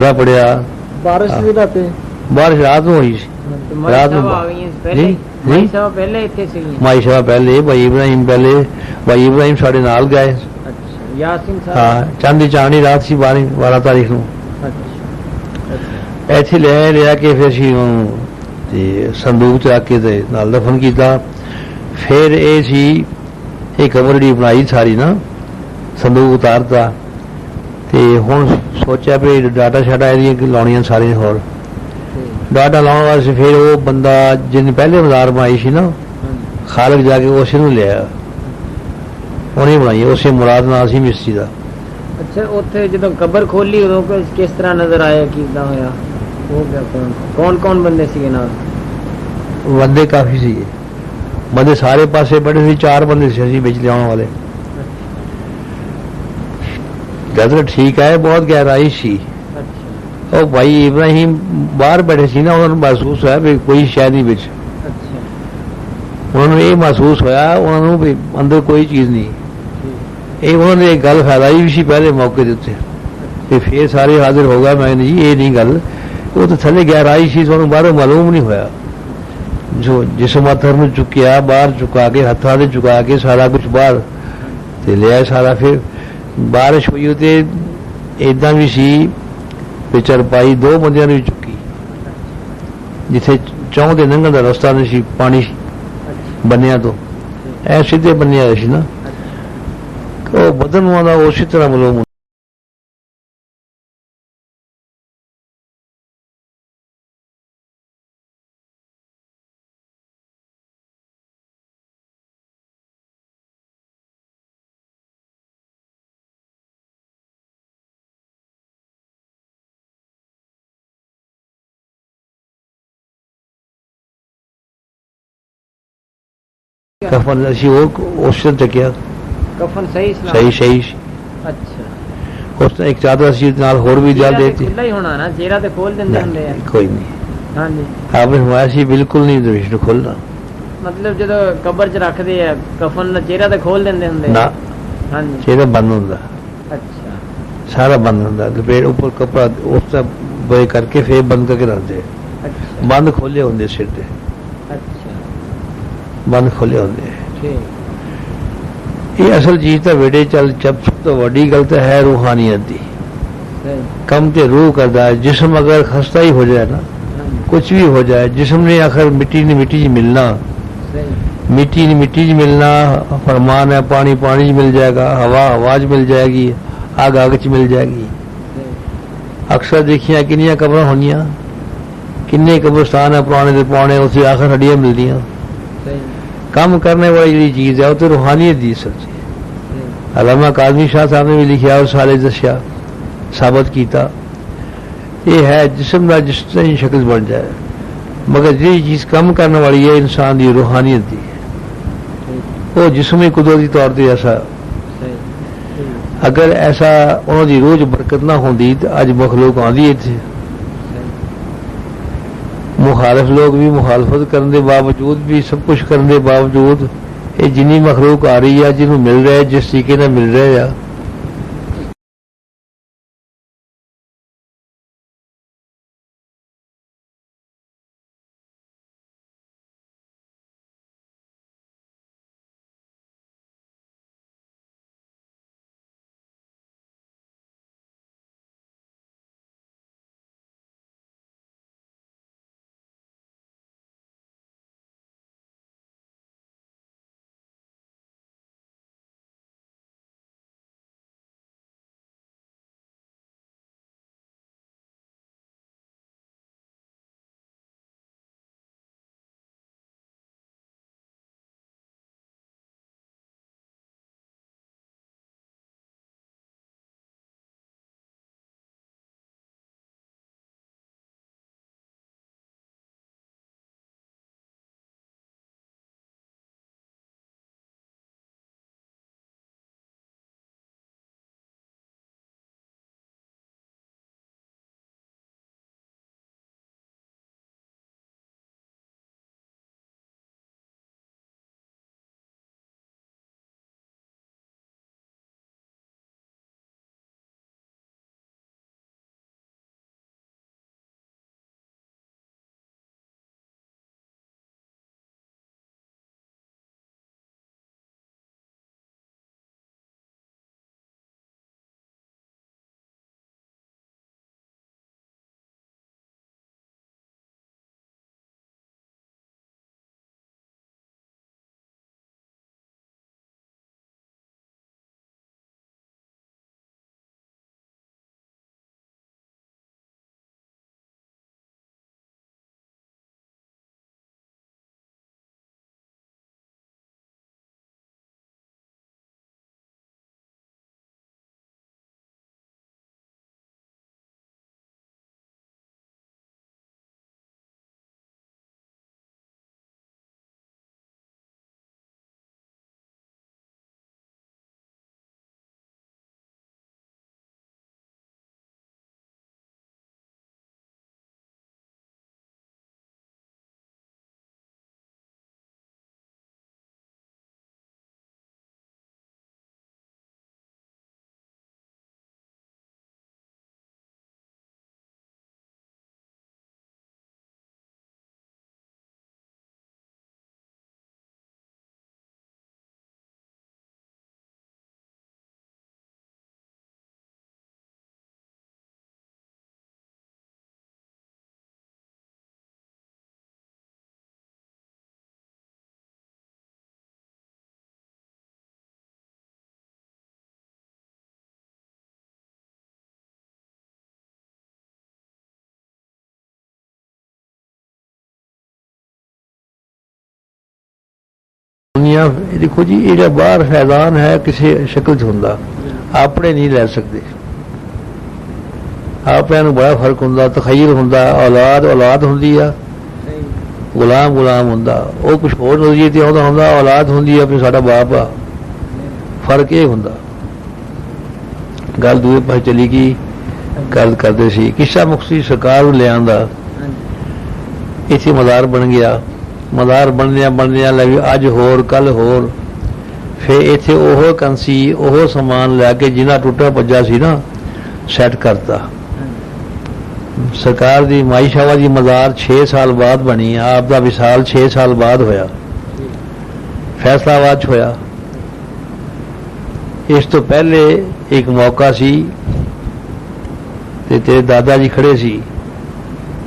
ना पड़िया। बारिश भी रात बारिश रात में हुई सी। रात में जी जी पहले इतने सी। माई सभा पहले भाई इब्राहिम पहले भाई इब्राहिम साढ़े नाल गए। अच्छा यासीन साहब। हाँ चांदी चाणी रात सी 12 तारीख ਨੂੰ ਇੱਥੇ ਲਿਆ ਕੇ ਫਿਰ ਅਸੀਂ ਉਹਨੂੰ ਤੇ ਸੰਦੂਕ 'ਚ ਰੱਖ ਕੇ ਤੇ ਨਾਲ ਦਫਨ ਕੀਤਾ। ਫਿਰ ਇਹ ਸੀ ਇਹ ਕਬਰ ਜਿਹੜੀ ਬਣਾਈ ਸਾਰੀ ਨਾ ਸੰਦੂਕ ਉਤਾਰਤਾ ਤੇ ਹੁਣ ਸੋਚਿਆ ਵੀ ਡਾਟਾ ਸ਼ਾਟਾ ਇਹਦੀਆਂ ਲਾਉਣੀਆਂ ਸਾਰੀਆਂ ਹੋਰ ਡਾਟਾ ਲਾਉਣ ਵਾਸਤੇ ਫਿਰ ਉਹ ਬੰਦਾ ਜਿਹਨੇ ਪਹਿਲੇ ਬਾਜ਼ਾਰ ਬਣਾਈ ਸੀ ਨਾ ਖਾਲਕ ਜਾ ਕੇ ਉਸੇ ਨੂੰ ਲਿਆ ਉਹਨੇ ਬਣਾਈ ਉਸੇ ਮੁਰਾਦ ਨਾਲ ਸੀ ਮਿਸਤਰੀ ਦਾ। ਅੱਛਾ ਉੱਥੇ ਜਦੋਂ ਕਬਰ ਖੋਲੀ ਉਦੋਂ ਕਿਸ ਤਰ੍ਹਾਂ ਨਜ਼ਰ ਆਇਆ ਕਿਦਾਂ ਹੋਇਆ ਉਹ ਕੌਣ ਬੰਦੇ ਸੀਗੇ ਨਾਲ? ਬੰਦੇ ਕਾਫੀ ਸੀਗੇ ਬੰਦੇ ਸਾਰੇ ਪਾਸੇ ਬੜੇ ਸੀ 4 ਬੰਦੇ ਸੀ ਅਸੀਂ ਵਿੱਚ ਲਿਆਉਣ ਵਾਲੇ। गदर ठीक है बहुत गहराई सी। और भाई इब्राहिम बाहर बैठे सी ना उन्होंने महसूस होया भी कोई शायद ही बिच उन्होंने ये महसूस होया उन्होंने भी अंदर कोई चीज़ नहीं ये उन्होंने एक गल फैलाई भी सी पहले मौके के उत्ते फिर सारे हाजिर हो गए मैं जी ये नहीं गल वो तो थले गहराई सी तो बाहरों मालूम नहीं होया जो जिसम हथर में चुकिया बाहर चुका के हथा से चुका के सारा कुछ बाहर ते लिया सारा फिर बारिश हुई तो इदा भी सी चरपाई 2 बंदियां ने भी चुकी जिथे चाहते लंघन का रस्ता नहीं सी पानी बनिया तो ऐ सीधे बनिया सी ना बदन वाला उसी तरह मालूम कफन असी उस चकिया कफन सही सही सही अच्छा उस एक चादर असी नाल होर भी जल देती खुला ही होना ना चेहरा ते खोल देंदे हुंदे हैं कोई नहीं। हां जी आपने हमारा सी बिल्कुल नहीं दृष्ट खोलना मतलब जब कब्र च रखते हैं कफन दा चेहरा ते खोल देंदे हुंदे ना हां जी चेहरा बंद होंदा अच्छा सारा बंद होंदा लपेट ऊपर कपड़ा उस बे करके फिर बंद करके रखते अच्छा बंद खोले होंदे सिर ते अच्छा बंद खोले होंदे ठीक ये असल चीज तो वेड़े चल सब तो वड्डी गल तो है रूहानियत दी कम ते रूह करता है जिस्म अगर खस्ता ही हो जाए ना कुछ भी हो जाए जिस्म ने आखिर मिट्टी ने मिट्टी च मिलना मिट्टी ने मिट्टी च मिलना फरमान है पानी पानी च मिल जाएगा हवा हवा च मिल जाएगी आग आग च मिल जाएगी। अक्सर देखिया किनिया कबर होनिया किन्ने कब्रस्तान है पुराने दे पुराने उसे आखिर हड्डियां मिलदियां काम करने वाली जी चीज है तो रूहानियत दी सच्ची। अल्लामा काज़मी शाह साहब ने भी लिखा और सारे दसिया साबित किया ये है जिस्म का जिस तरह शक्ल बन जाए मगर जी चीज कम करने वाली है इंसान की रूहानियत दी वो जिस्म कुदरती तौर पर ऐसा अगर ऐसा उन्होंने रोज बरकत ना होती तो अज मखलूक आती इतने मुखालिफ लोग भी मुखालफत करने के बावजूद भी सब कुछ करने के बावजूद ये जिन्नी मखलूक आ रही है जिन्होंने मिल रहा है जिस तरीके मिल रहा है दुनिया देखो जी, ये बाहर फैजान है किसी शक्ल च हुंदा, अपने नहीं लै सकते। अपने नूं बड़ा फर्क हुंदा, तखय्युल हुंदा, औलाद औलाद हुंदी आ, गुलाम गुलाम हुंदा, वो कुछ होर नज़रिए ते आउंदा हुंदा, औलाद हुंदी आ भी साडा बाप आ, फर्क ये हुंदा। गल दूए पासे चली गई, गल करदे सी किस्सा मुक्ती सरकार नूं ले आंदा, इत्थे मज़ार बन गया, मज़ार बनदियां लगी अज होर कल होर, फिर इत्थे ओह कंसी ओह समान लैके जिन्ना टुटा भज्जा सी ना सैट करता। सरकार दी माई शावा दी मज़ार 6 साल बाद बनी, आप दा विसाल 6 साल बाद होया, फैसलाबाद होया। इस तो पहले एक मौका सी ते तेरे दादा जी खड़े सी,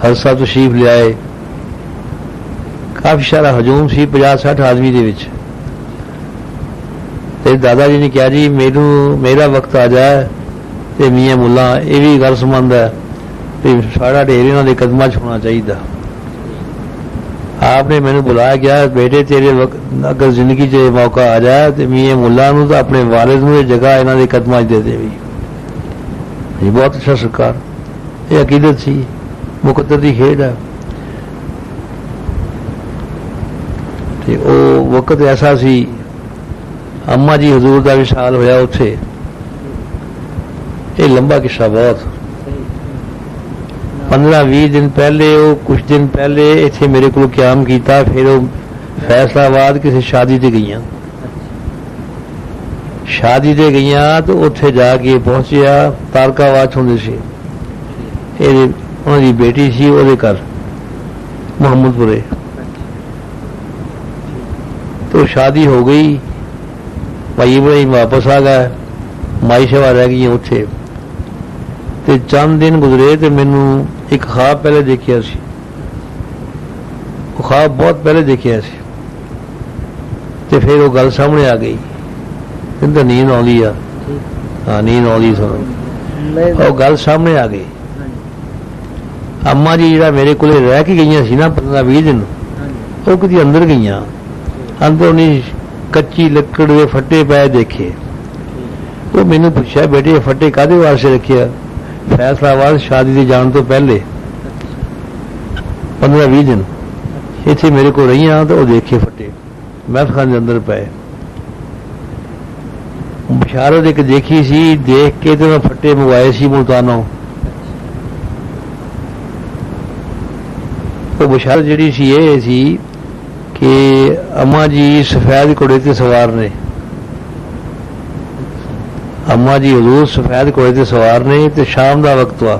हरसा तशरीफ ले आए, काफी सारा हजूम सी 50-60 आदमी दे विच। तेरे दादा जी ने कहा जी मैनू मेरा वक्त आ जाए तो मियाँ मुला ये भी गल समझ है तो सारा ढेर इन्हों के कदमां च होना चाहिए। आपने मैनू बुलाया गया बेटे तेरे वक्त अगर जिंदगी च मौका आ जाए तो मियाँ मुला तो अपने वालिद नूं जगह इन्हों के कदमां च दे दे भी। ये बहुत अच्छा सरकार, ये अकीदत सी, मुकद्दर की खेड है। ते ओ वक्त ऐसा सी, अम्मा जी हजूर का विशाल होया उत्थे। ये लंबा किस्सा बहुत, 15-20 दिन पहले वो कुछ दिन पहले इत्थे मेरे को क्याम किया, फिर वो फैसलाबाद किसी शादी ते गईयां, शादी ते गईयां तो उत्थे जाके पहुंचिया तारकावाच होंदे सी, उन्हां दी बेटी सी ओहदे घर मोहम्मदपुरे। तो शादी हो गई, भाई इब्राहिम वापस आ गया, माई शवा रह गई उत्थे। ते चंद दिन गुजरे तो मैनू एक ख्वाब पहले देखिया सी, वो ख्वाब बहुत पहले देखिया सी, ते फिर वो गल सामने आ गई, कहंदा नींद आउंदी आ, हाँ नींद आउंदी सुनो, वो गल सामने आ गई। अम्मा जी जिहड़ा मेरे कोले रह के गईयां सी ना 15-20 दिन, वो किते अंदर गईयां, अंदर उन्हें कच्ची लकड़ के फट्टे पाए देखे। वो मैनू पूछा बेटे ये फट्टे कादे वास्ते रखे? फैसलाबाद शादी के जाने तो पहले 15-20 दिन इत्थे मेरे को रही तो वो देखे फट्टे महफल खाने अंदर पाए। बशारत एक देखी सी, देख के तो मैं फट्टे मंगवाए सी मुल्तानों। तो बशारत जिहड़ी सी ये सी कि अम्मा जी सफेद घोड़े ते सवार ने, अम्मा जी हजूर सफेद घोड़े ते सवार ने, तो शाम का वक्त हुआ,